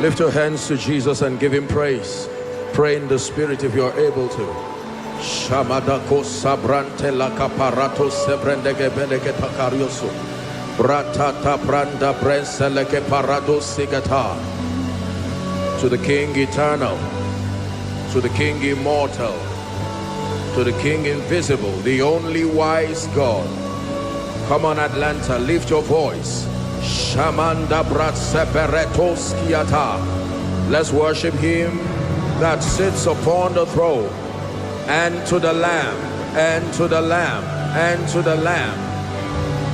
Lift your hands to Jesus and give him praise. Pray in the spirit if you're able to. Shamadako sabrante la caparato sebrendege belege takariosu. Bratata branda brenseleke parado sigata. To the King eternal, to the King immortal, to the King invisible, the only wise God. Come on, Atlanta, lift your voice. Shamanda brat seperetos kiata. Let's worship him that sits upon the throne, and to the Lamb, and to the Lamb, and to the Lamb.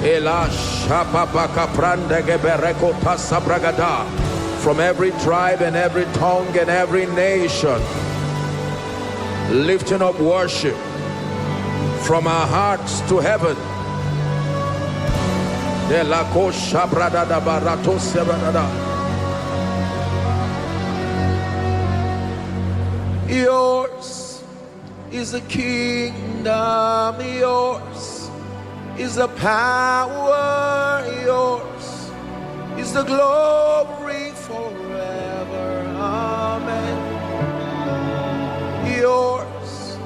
Ela shapapaka prandege bereko tasabragada. From every tribe and every tongue and every nation, lifting up worship from our hearts to heaven. Yours is the kingdom, yours is the power, yours is the glory forever. Amen. Yours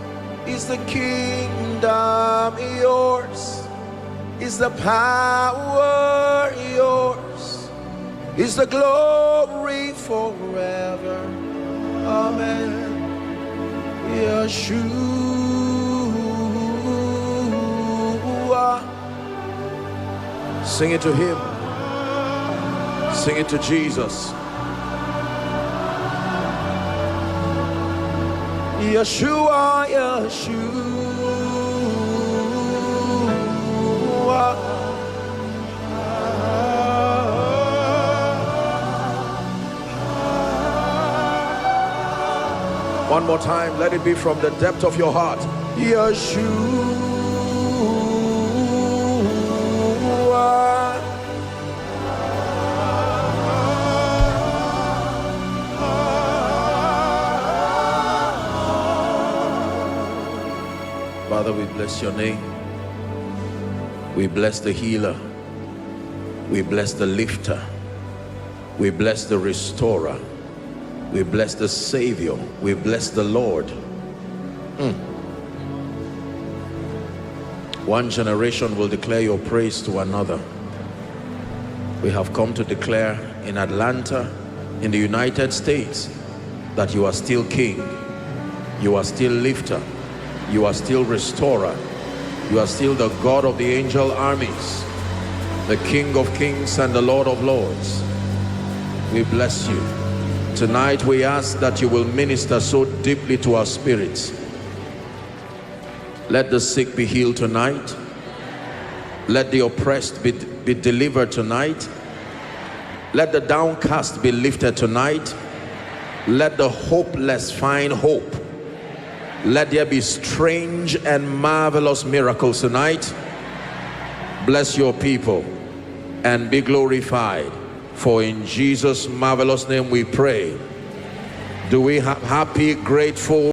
is the kingdom, yours is the power, yours is the glory forever. Amen. Yeshua. Sing it to him. Sing it to Jesus. Yeshua, Yeshua. One more time, let it be from the depth of your heart. Yeshua. Father, we bless your name. We bless the healer. We bless the lifter. We bless the restorer. We bless the Savior. We bless the Lord. One generation will declare your praise to another. We have come to declare in Atlanta, in the United States, that you are still King. You are still lifter. You are still restorer. You are still the God of the angel armies, the King of kings and the Lord of lords. We bless you. Tonight we ask that you will minister so deeply to our spirits. Let the sick be healed tonight. Let the oppressed be delivered tonight. Let the downcast be lifted tonight. Let the hopeless find hope. Let there be strange and marvelous miracles tonight. Bless your people and be glorified. For in Jesus' marvelous name we pray. Do we have happy, grateful